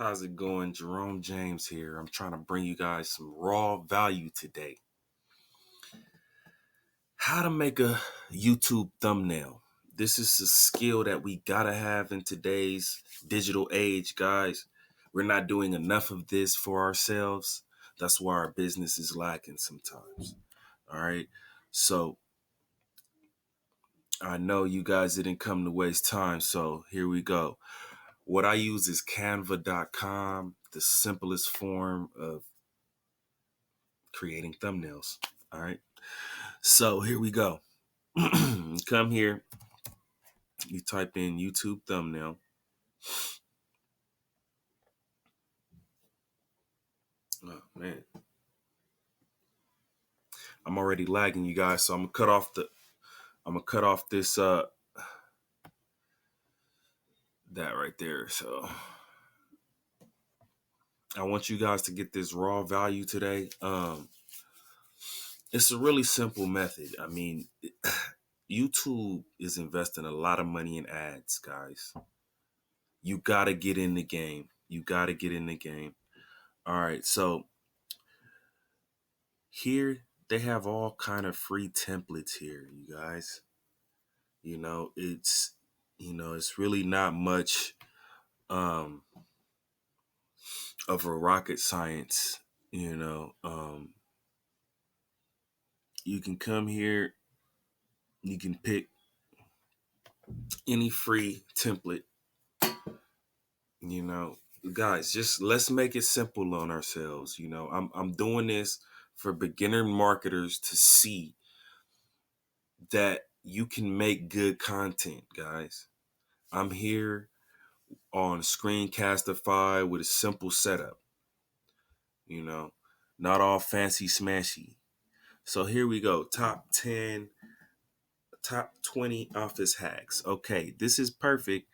How's it going? Jerome James here. I'm trying to bring you guys some raw value today. How to make a YouTube thumbnail. This is a skill that we gotta have in today's digital age, guys. We're not doing enough of this for ourselves. That's why our business is lacking sometimes. All right. So I know you guys didn't come to waste time. So here we go. What I use is canva.com, the simplest form of creating thumbnails. All right. So here we go. Come here. You type in YouTube thumbnail. Oh man. I'm already lagging you guys, so I'm gonna cut off this that right there. So I want you guys to get this raw value today. It's a really simple method. I mean, YouTube is investing a lot of money in ads, guys. You gotta get in the game. You gotta get in the game. All right, so here they have all kind of free templates here, you guys. You know, it's really not much um of a rocket science, you know. You can come here, you can pick any free template, you know. Guys, just let's make it simple on ourselves, you know. I'm doing this for beginner marketers to see that you can make good content, guys. I'm here on Screencastify with a simple setup, you know, not all fancy smashy. So here we go. Top 10, top 20 office hacks. Okay, this is perfect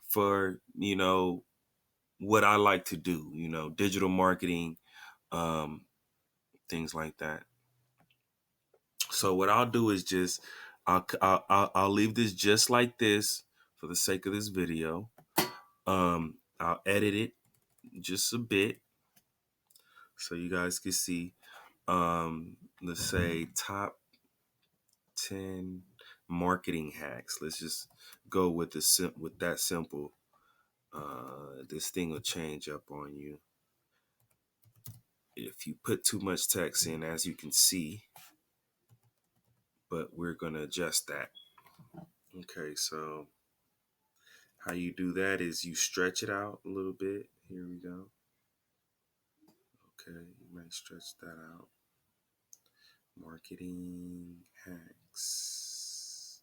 for, what I like to do, digital marketing, um, things like that. So what I'll do is just, I'll leave this just like this for the sake of this video. I'll edit it just a bit so you guys can see. Let's say top 10 marketing hacks. Let's just go with with that simple. This thing will change up on you if you put too much text in, as you can see, but we're going to adjust that. Okay, so how you do that is you stretch it out a little bit. Here we go. Okay, you might stretch that out. Marketing hacks.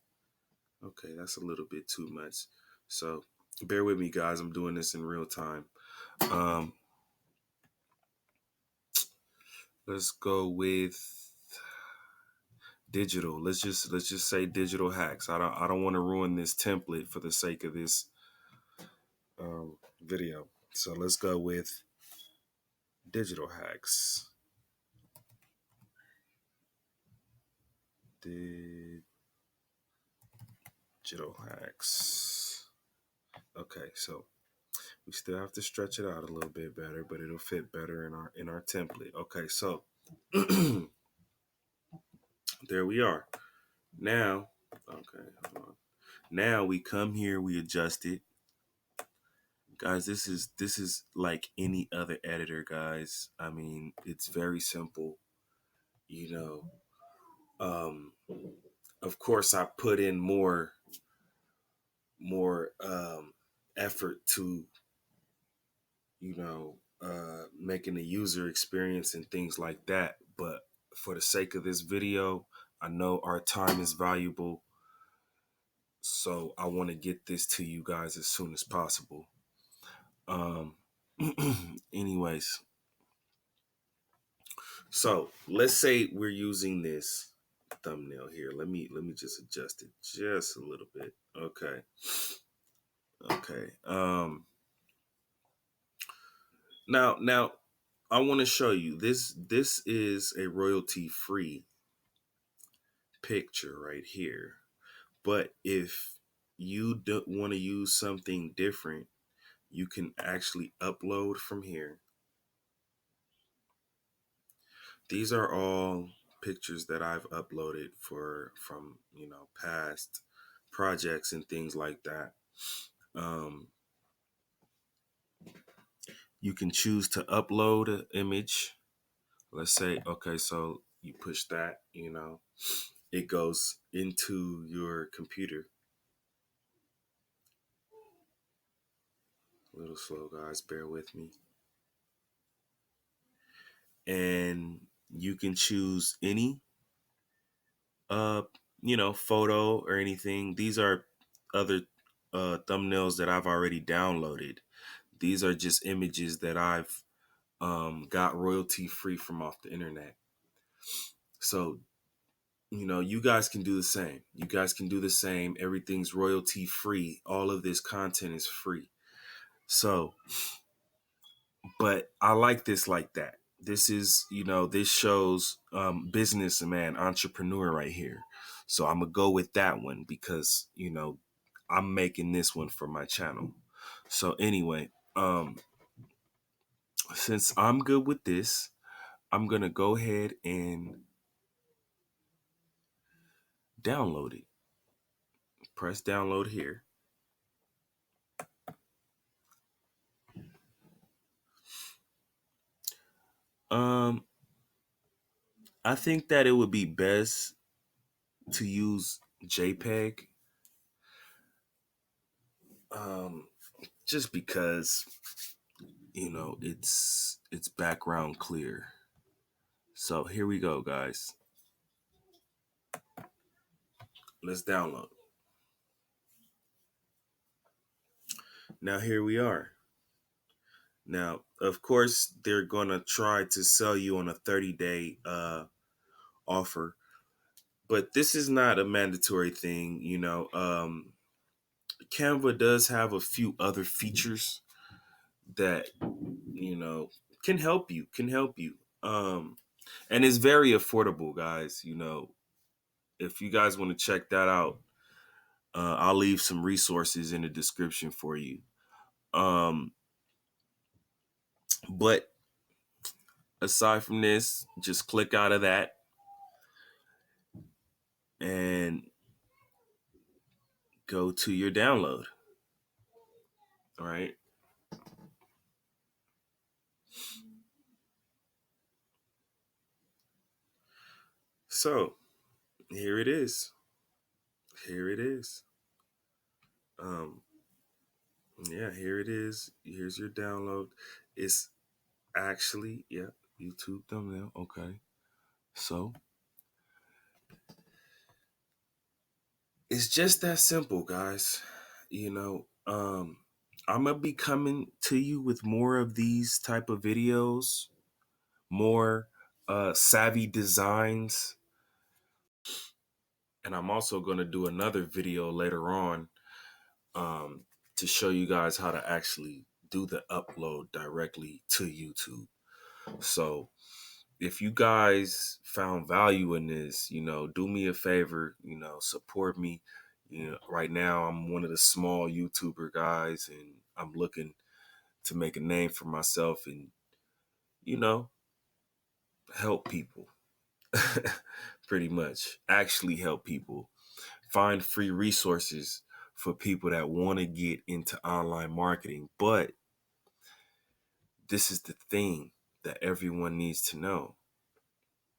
Okay, that's a little bit too much. So bear with me, guys. I'm doing this in real time. Um, let's go with digital. Let's just say digital hacks. I don't want to ruin this template for the sake of this video. So let's go with digital hacks. Digital hacks. Okay, so we still have to stretch it out a little bit better, but it'll fit better in our template. Okay, so there we are. Now, okay, hold on. Now we come here, we adjust it. Guys, this is like any other editor, guys. I mean, it's very simple, you know. Um of course I put in more effort to, making the user experience and things like that. But for the sake of this video, I know our time is valuable. So I want to get this to you guys as soon as possible. Um, anyways, so let's say we're using this thumbnail here. Let me just adjust it just a little bit. Okay. Okay. Now I want to show you this. This is a royalty free picture right here. But if you don't want to use something different, you can actually upload from here. These are all pictures that I've uploaded from past projects and things like that. Um, you can choose to upload an image. Let's say, okay, so you push that, it goes into your computer. A little slow, guys, bear with me. And you can choose any uh photo or anything. These are other thumbnails that I've already downloaded. These are just images that I've got royalty free from off the internet. So you guys can do the same. You guys can do the same. Everything's royalty free. All of this content is free. So, but I like this like that. This is, this shows businessman, entrepreneur right here. So I'm gonna go with that one because, I'm making this one for my channel. So anyway, since I'm good with this, I'm gonna go ahead and download it. Press download here. Um, I think that it would be best to use JPEG. Um, just because it's background clear. So here we go, guys. Let's download. Now here we are. Now, of course, they're gonna try to sell you on a 30-day offer, but this is not a mandatory thing. Canva does have a few other features that you know can help you. And it's very affordable, guys. If you guys want to check that out, I'll leave some resources in the description for you. um but aside from this, just click out of that and go to your download. All right, so here it is. Here it is. um yeah, here it is. Here's your download. It's actually, yeah, YouTube thumbnail. Okay, so it's just that simple, guys. I'm gonna be coming to you with more of these type of videos, more savvy designs, and I'm also gonna do another video later on um, to show you guys how to actually do the upload directly to YouTube. So if you guys found value in this, do me a favor, support me. Right now I'm one of the small YouTuber guys and I'm looking to make a name for myself and, you know, help people. Pretty much. Actually help people. Find free resources for people that want to get into online marketing. But this is the thing that everyone needs to know.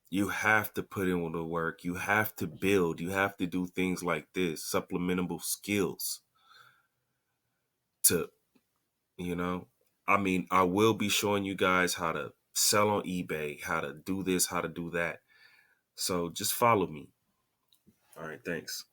You have to put in the work. You have to build. You have to do things like this, supplementable skills to, you know, I will be showing you guys how to sell on eBay, how to do this, how to do that. So just follow me. All right, thanks.